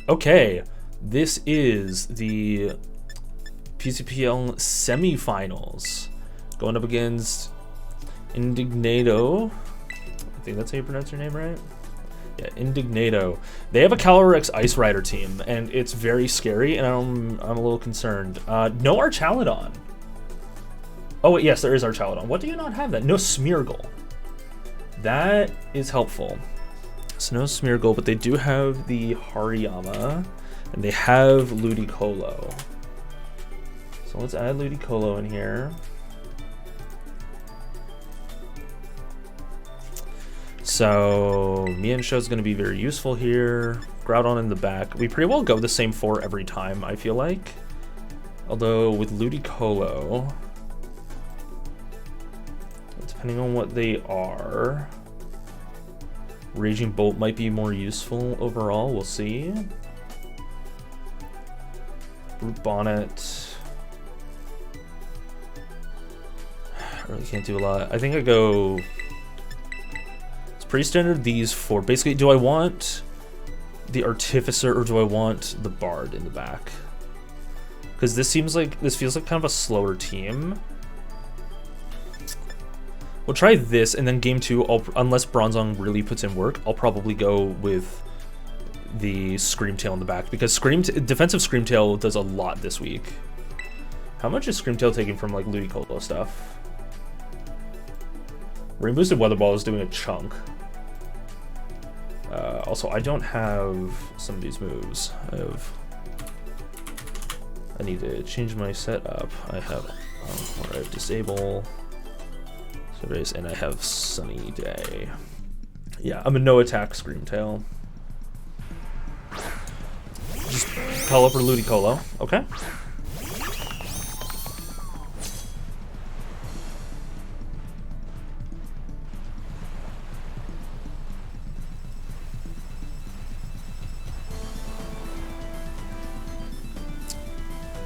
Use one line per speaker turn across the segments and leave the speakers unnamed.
Okay, this is the PCPL semifinals. Going up against Indignado. I think that's how you pronounce your name, right? Yeah, Indignado. They have a Calyrex Ice Rider team, and it's very scary, and I'm a little concerned. No Archaludon. Oh, wait, yes, there is Archaludon. What do you not have that? No Smeargle. That is helpful. So no Smeargle, but they do have the Hariyama, and they have Ludicolo. So let's add Ludicolo in here. So Mienshao is going to be very useful here. Groudon in the back. We pretty well go the same 4 every time, I feel like. Although with Ludicolo, depending on what they are, Raging Bolt might be more useful overall. We'll see. Brute Bonnet. I really can't do a lot. I think I go... It's pretty standard, these 4. Basically, do I want the Artificer or do I want the Bard in the back? Because this feels like kind of a slower team. We'll try this, and then game 2, unless Bronzong really puts in work, I'll probably go with the Screamtail in the back, because defensive Screamtail does a lot this week. How much is Screamtail taking from, like, Ludicolo stuff? Rain Boosted Weather Ball is doing a chunk. Also, I don't have some of these moves. I need to change my setup. I have, alright, Disable... and I have Sunny Day. Yeah, I'm a no attack Screamtail. Just call up or Ludicolo. Okay.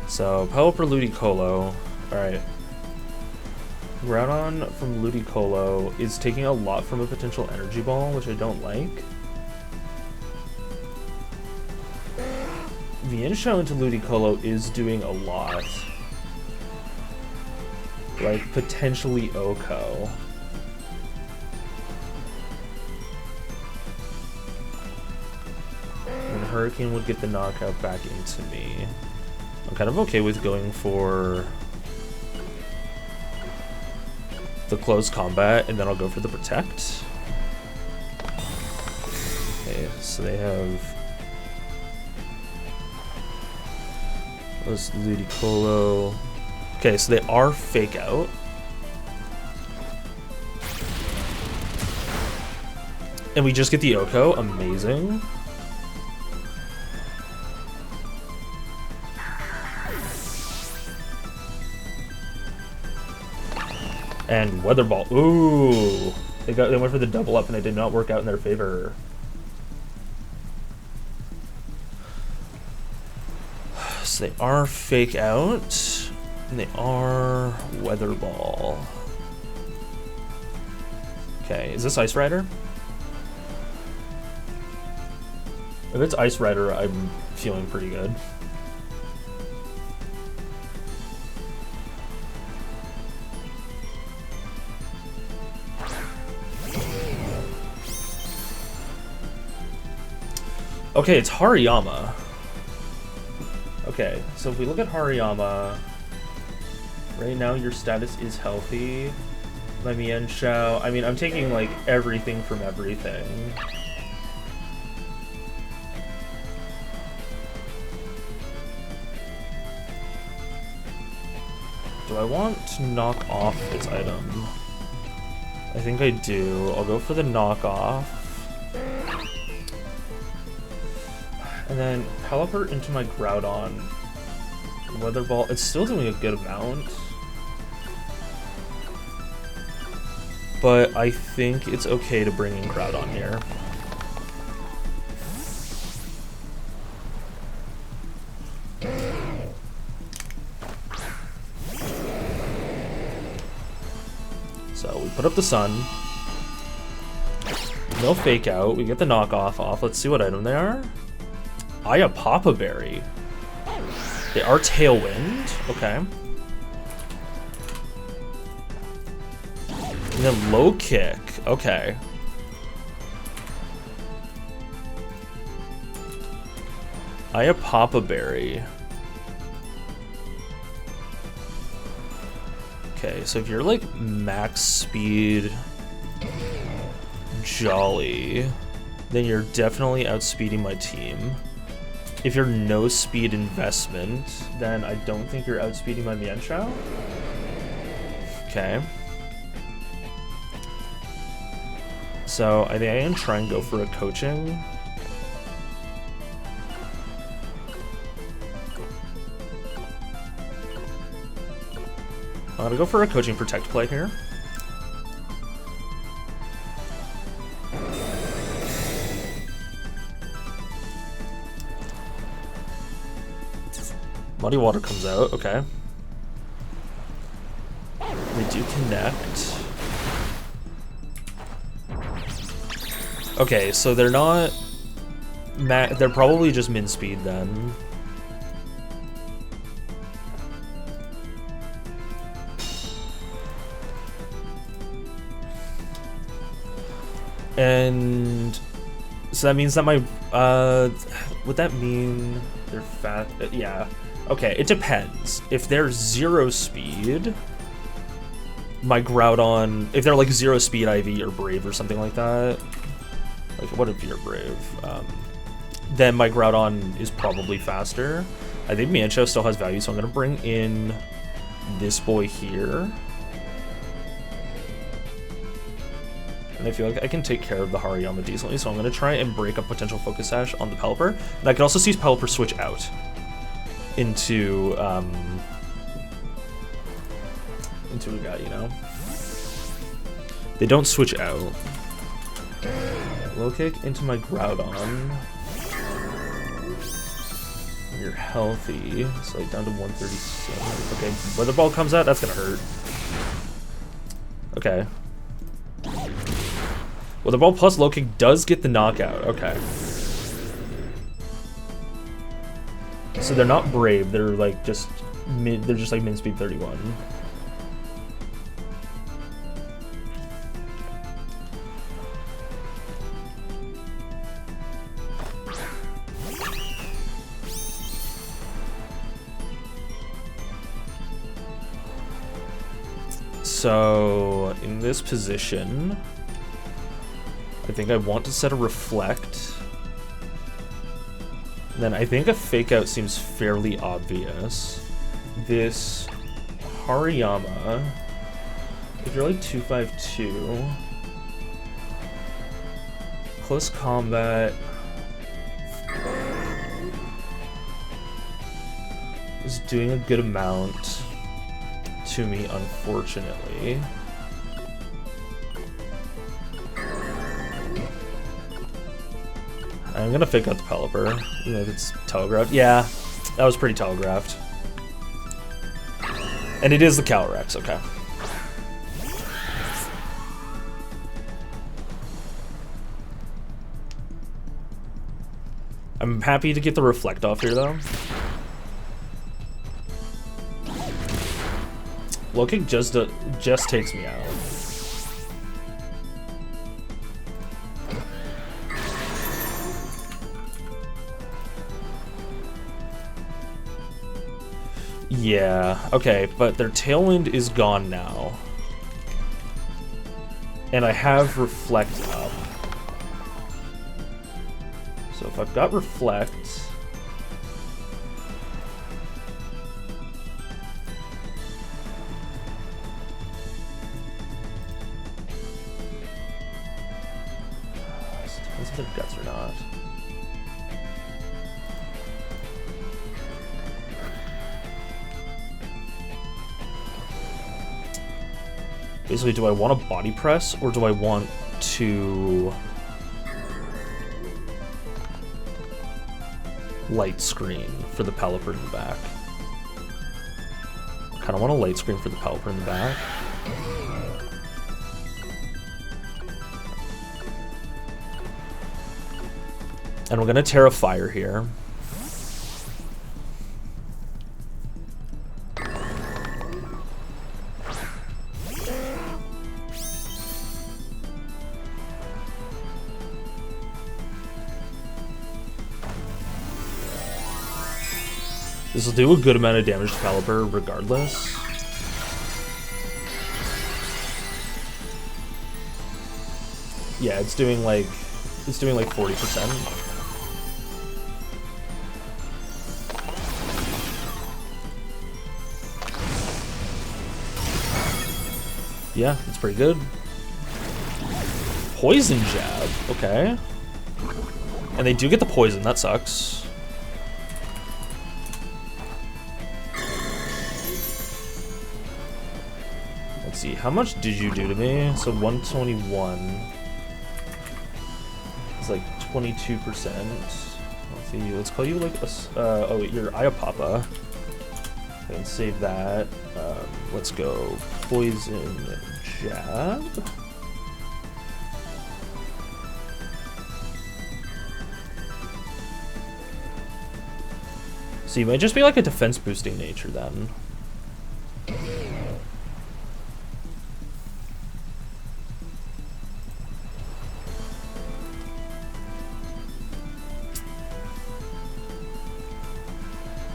So, Pelipper Ludicolo. Alright. Groudon from Ludicolo is taking a lot from a potential Energy Ball, which I don't like. Mienshao into Ludicolo is doing a lot. Like, potentially Oko. And Hurricane would get the knockout back into me. I'm kind of okay with going for the close combat, and then I'll go for the Protect. Okay, so they have those Ludicolo. Okay, so they are Fake Out. And we just get the Oko. Amazing. And Weather Ball. Ooh, they went for the double up, and it did not work out in their favor. So they are Fake Out, and they are Weather Ball. Okay, is this Ice Rider? If it's Ice Rider, I'm feeling pretty good. Okay, it's Hariyama. Okay, so if we look at Hariyama, right now your status is healthy. My Mienshao, I mean, I'm taking like everything from everything. Do I want to knock off its item? I think I do. I'll go for the knockoff. And then Pelipper into my Groudon. Weather Ball, it's still doing a good amount. But I think it's okay to bring in Groudon here. So we put up the Sun. No Fake Out. We get the knockoff off. Let's see what item they are. Aya Papa Berry. They are Tailwind. Okay. And then Low Kick. Okay. Aya Papa Berry. Okay, so if you're like max speed Jolly, then you're definitely outspeeding my team. If you're no speed investment, then I don't think you're outspeeding my Mienshao. Okay. So I think I can try and go for a coaching. I'm gonna go for a coaching protect play here. Muddy Water comes out, okay. They do connect. Okay, so they're not... they're probably just min speed then. And so that means that my would that mean they're fat? Yeah. Okay, it depends. If they're 0 speed, my Groudon, if they're like 0 speed IV or Brave or something like that, like what if you're Brave? Then my Groudon is probably faster. I think Mienshao still has value, so I'm gonna bring in this boy here. And I feel like I can take care of the Hariyama decently, so I'm going to try and break a potential Focus Sash on the Pelipper. And I can also see Pelipper switch out into a guy, you know? They don't switch out. Low Kick into my Groudon. You're healthy. It's like down to 137. Okay, Weather Ball comes out, that's going to hurt. Okay. Well, the Ball plus Low Kick does get the knockout. Okay. So they're not Brave. They're like just mid. They're just like min speed 31. So in this position, I think I want to set a Reflect. And then I think a Fake Out seems fairly obvious. This Hariyama, if you're like 252, close combat is doing a good amount to me, unfortunately. I'm gonna Fake Out the Pelipper, even if it's telegraphed. Yeah, that was pretty telegraphed. And it is the Calyrex, okay. I'm happy to get the Reflect off here, though. Low Kick just takes me out. Yeah, okay, but their Tailwind is gone now. And I have Reflect up. So if I've got Reflect... It depends if they're Guts or not. Basically, do I want to Body Press, or do I want to Light Screen for the Pelipper in the back? I kind of want a Light Screen for the Pelipper in the back. And we're going to Terra Fire here. This will do a good amount of damage to Caliber regardless. Yeah, it's doing like 40%. Yeah, it's pretty good. Poison jab, okay. And they do get the poison, that sucks. Let's see, how much did you do to me? So 121. It's like 22%. Let's see, let's call you like a, oh, you're Iapapa. And save that. Let's go poison jab. So you might just be like a defense boosting nature then.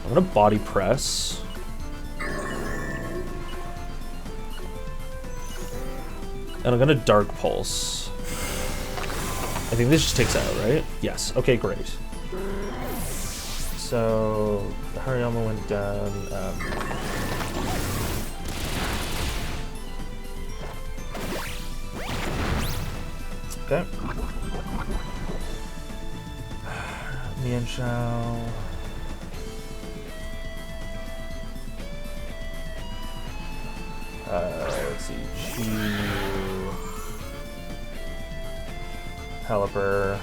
I'm gonna body press. And I'm gonna Dark Pulse. I think this just takes out, right? Yes. Okay, great. So the Hariyama went down. Okay. Mienshao. Let's see. Chi. Caliper.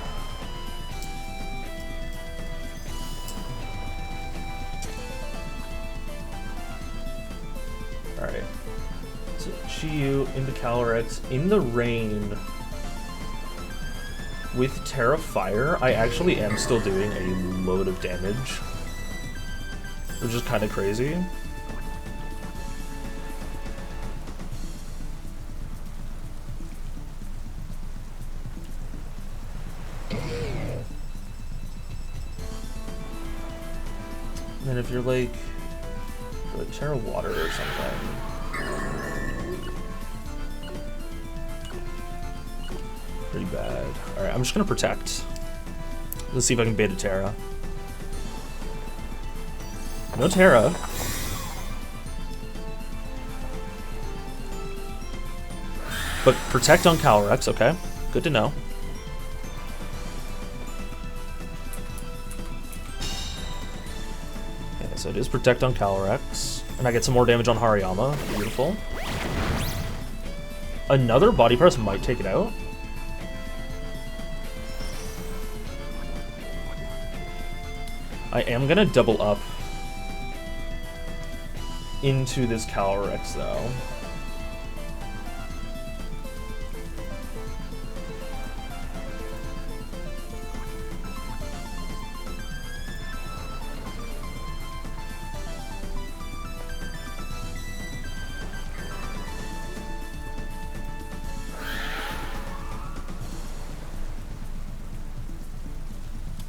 Alright. So Chi-Yu into Calyrex in the rain. With Terra Fire, I actually am still doing a load of damage. Which is kind of crazy. And if you're like a Terra Water or something, pretty bad. All right, I'm just gonna protect. Let's see if I can beta Terra. No Terra. But protect on Calyrex, okay. Good to know. So it is protect on Calyrex, and I get some more damage on Hariyama. Beautiful. Another body press might take it out. I am gonna double up into this Calyrex though.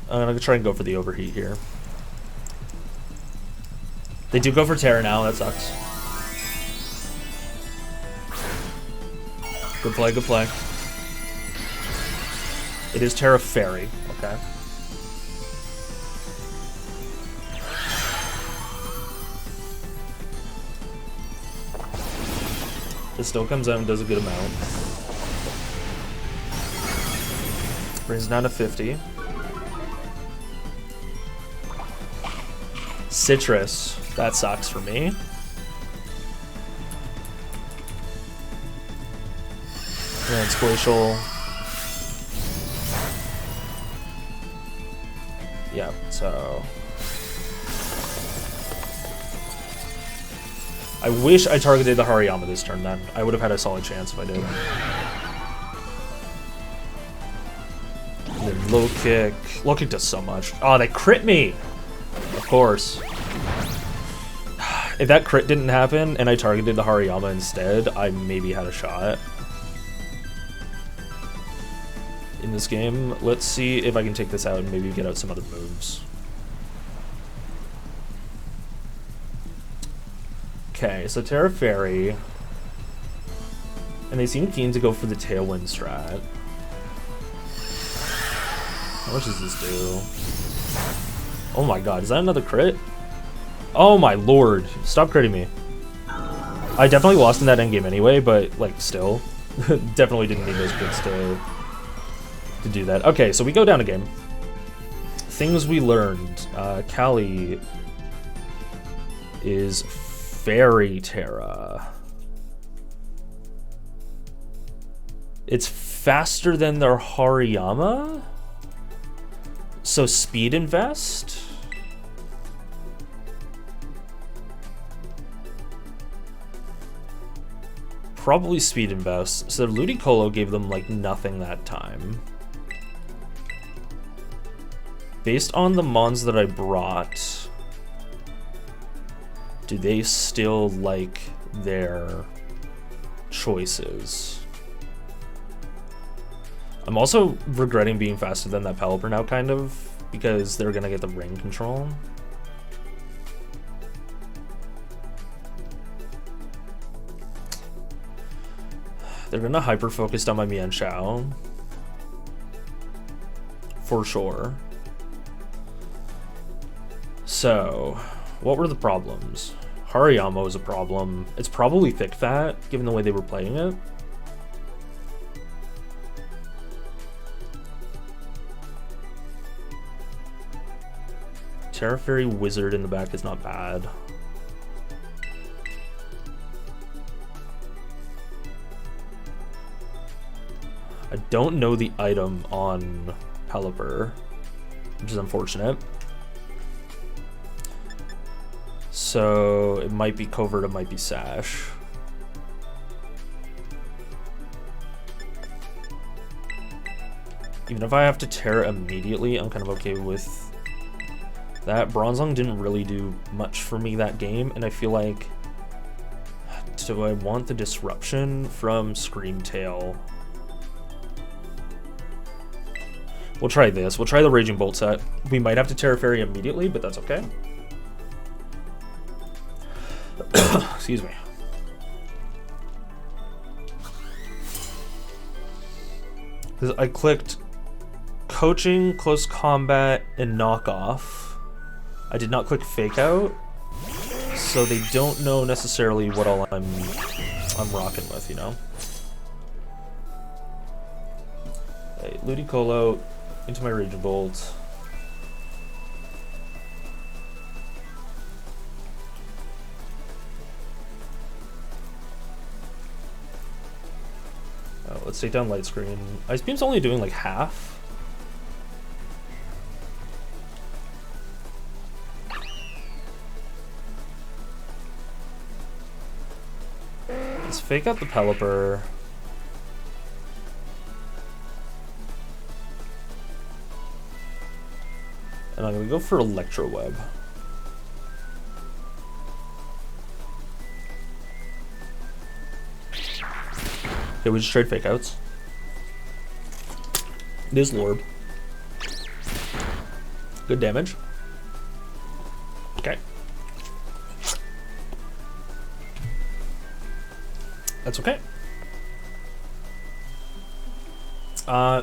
I'm gonna try and go for the overheat here. They do go for Terra now, that sucks. Good play, good play. It is Terra Fairy, okay. It still comes out and does a good amount. Brings it down to 50. Citrus, that sucks for me. And it's Glacial. Yeah, so... I wish I targeted the Hariyama this turn then. I would have had a solid chance if I did. And then low kick. Low kick does so much. Oh, they crit me! Of course. If that crit didn't happen and I targeted the Hariyama instead, I maybe had a shot in this game. Let's see if I can take this out and maybe get out some other moves. Okay, so Terra Fairy. And they seem keen to go for the Tailwind strat. How much does this do? Oh my god, is that another crit? Oh my lord, stop critting me. I definitely lost in that endgame anyway, but like still. Definitely didn't need those crits to do that. Okay, so we go down a game. Things we learned. Cali is Fairy Terra. It's faster than their Hariyama? So speed invest? Probably speed invest. So Ludicolo gave them like nothing that time. Based on the mons that I brought, do they still like their choices? I'm also regretting being faster than that Pelipper now, kind of, because they're gonna get the ring control. They're gonna hyper-focus on my Mienshao. For sure. So, what were the problems? Hariyama was a problem. It's probably Thick Fat, given the way they were playing it. Terra Fairy Wizard in the back is not bad. I don't know the item on Pelipper, which is unfortunate. So it might be Covert, it might be Sash. Even if I have to Terra immediately, I'm kind of okay with that. Bronzong didn't really do much for me that game, and I feel like, do I want the disruption from Screamtail? We'll try this. We'll try the Raging Bolt set. We might have to Terra Fairy immediately, but that's okay. Excuse me. Because I clicked Coaching, Close Combat, and Knockoff. I did not click Fake Out, so they don't know necessarily what all I'm rocking with, you know? Hey, Ludicolo into my Raging Bolt. Oh, let's take down Light Screen. Ice Beam's only doing like half. Let's fake out the Pelipper. And I'm gonna go for Electro Web. Okay, we just trade fake outs. It is Lorb. Good damage. Okay. That's okay.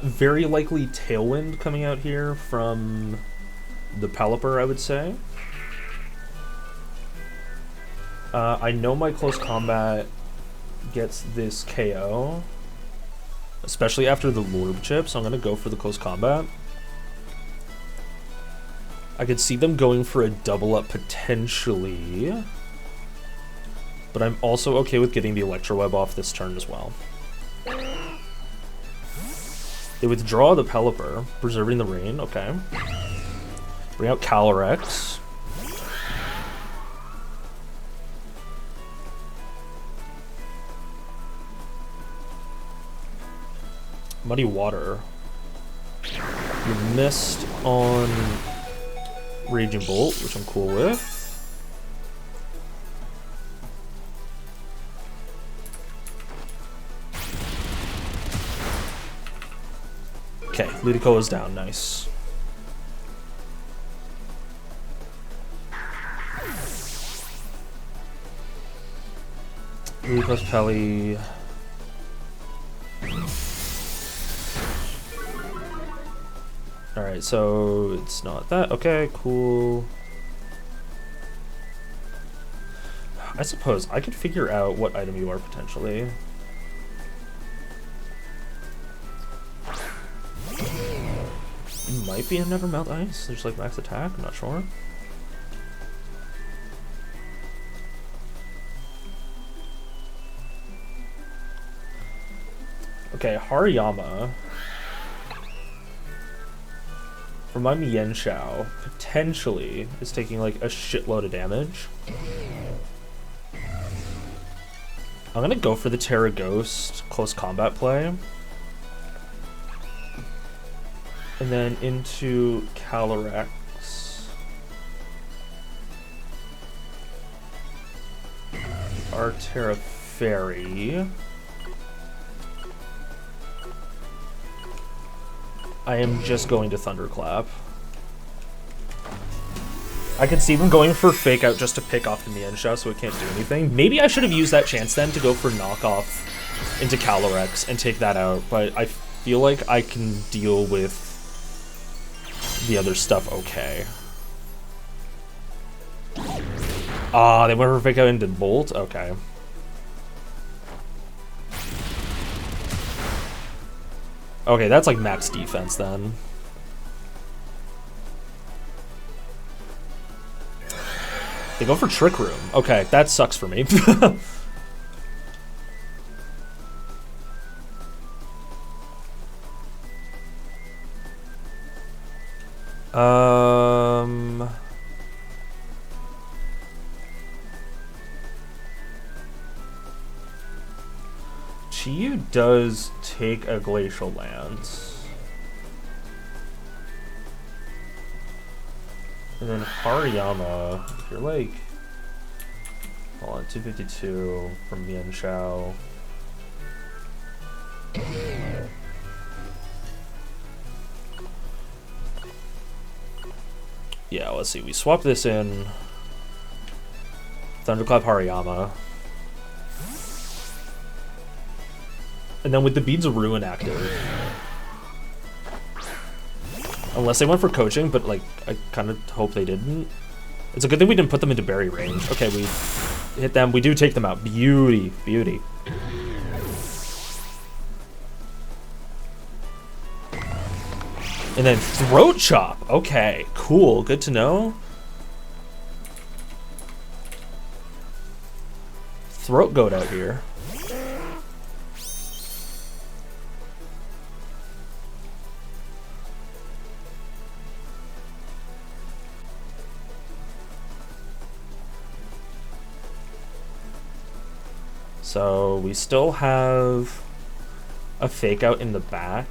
Very likely Tailwind coming out here from the Pelipper, I would say. I know my Close Combat gets this KO, especially after the Lorb chip, so I'm going to go for the Close Combat. I could see them going for a double up potentially, but I'm also okay with getting the Electro Web off this turn as well. They withdraw the Pelipper, preserving the Rain, okay. Bring out Calyrex. Muddy Water. You missed on Raging Bolt, which I'm cool with. Okay, Ludicolo is down, nice. Blue plus Pelly. Alright, so it's not that. Okay, cool. I suppose I could figure out what item you are potentially. You might be a Never Melt Ice. There's like max attack, I'm not sure. Okay, Hariyama from my Mienshao potentially is taking like a shitload of damage. I'm gonna go for the Terra Ghost close combat play. And then into Calyrex. Our Terra Fairy. I am just going to Thunderclap. I could see them going for Fake Out just to pick off the Mienshao so it can't do anything. Maybe I should have used that chance then to go for Knockoff into Calyrex and take that out, but I feel like I can deal with the other stuff okay. Ah, they went for Fake Out into Bolt? Okay. Okay, that's like max defense then. They go for Trick Room. Okay, that sucks for me. Chiyu does take a Glacial Lance. And then Hariyama, if you're like, hold on, 252 from Mienshao. Yeah, let's see, we swap this in. Thunderclap Hariyama. And then with the Beads of Ruin active. Unless they went for coaching, but like, I kind of hope they didn't. It's a good thing we didn't put them into berry range. Okay, we hit them. We do take them out. Beauty. Beauty. And then Throat Chop. Okay, cool. Good to know. Throat Goat out here. So we still have a Fake Out in the back.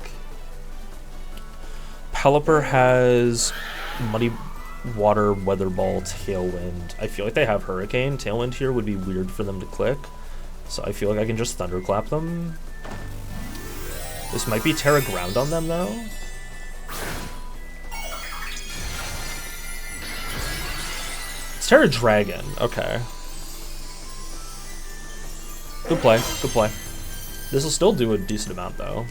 Pelipper has Muddy Water, Weather Ball, Tailwind. I feel like they have Hurricane. Tailwind here would be weird for them to click. So I feel like I can just Thunderclap them. This might be Terra Ground on them though. It's Terra Dragon, okay. Good play, good play. This will still do a decent amount though.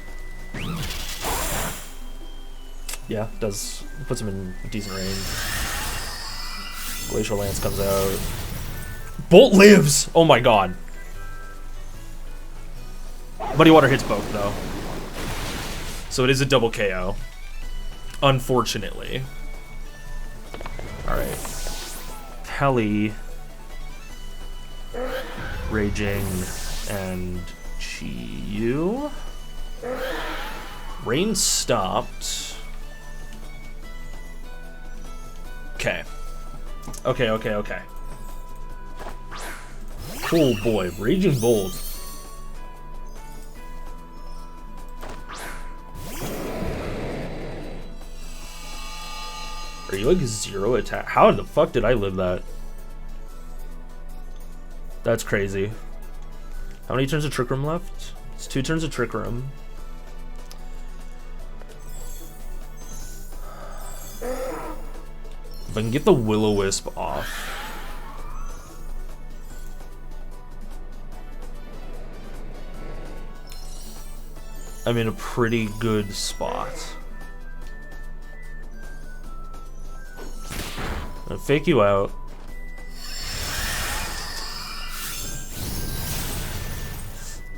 Yeah, does puts him in decent range. Glacial Lance comes out. Bolt lives! Oh my god. Muddy Water hits both though. So it is a double KO. Unfortunately. Alright. Pelly. Raging and Chiyu. Rain stopped. Okay. Okay. Cool boy. Raging Bolt. Are you like 0 attack? How the fuck did I live that? That's crazy. How many turns of Trick Room left? It's 2 turns of Trick Room. If I can get the Will-O-Wisp off. I'm in a pretty good spot. I'm gonna fake you out.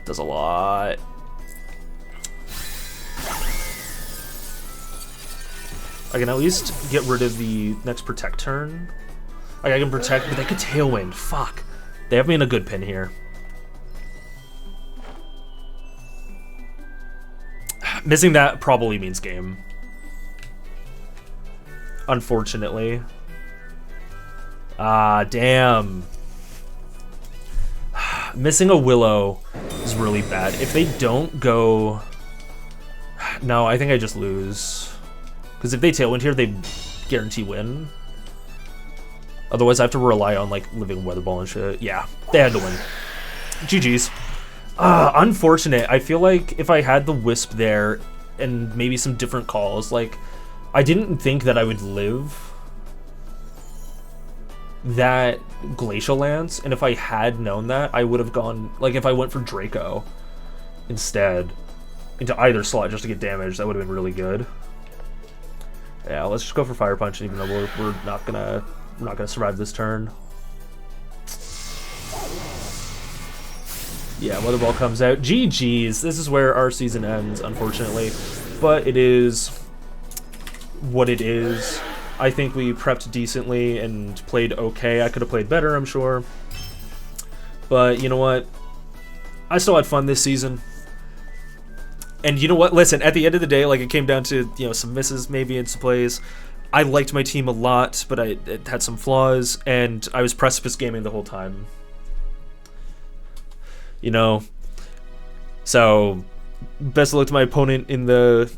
Does a lot. I can at least get rid of the next protect turn. Like I can protect, but they could tailwind. Fuck. They have me in a good pin here. Missing that probably means game. Unfortunately. Ah, damn. Missing a Willow is really bad. If they don't go... No, I think I just lose. Because if they tailwind here, they guarantee win. Otherwise, I have to rely on, like, living Weather Ball and shit. Yeah, they had to win. GG's. Unfortunate. I feel like if I had the Wisp there and maybe some different calls, like, I didn't think that I would live that Glacial Lance, and if I had known that, I would have gone, like, if I went for Draco instead into either slot just to get damage, that would have been really good. Yeah, let's just go for Fire Punch, even though we're not gonna survive this turn. Yeah, Weather Ball comes out. GG's. This is where our season ends, unfortunately. But it is what it is. I think we prepped decently and played okay. I could have played better, I'm sure. But you know what? I still had fun this season. And you know what? Listen, at the end of the day, like, it came down to, you know, some misses maybe in some plays. I liked my team a lot, but it had some flaws, and I was Precipice gaming the whole time. You know, so best of luck to my opponent in the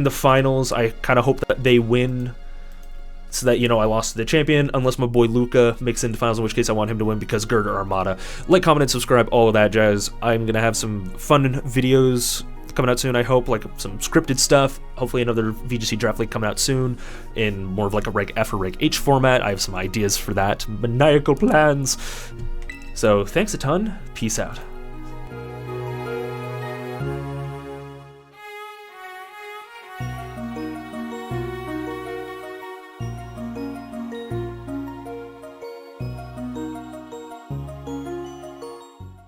finals. I kind of hope that they win, so that, you know, I lost to the champion, unless my boy Luca makes it into finals, in which case I want him to win because Girder Armada. Like, comment, and subscribe, all of that jazz. I'm gonna have some fun videos coming out soon, I hope, like some scripted stuff. Hopefully another VGC Draft League coming out soon in more of like a Reg F or Reg H format. I have some ideas for that, maniacal plans. So thanks a ton, peace out.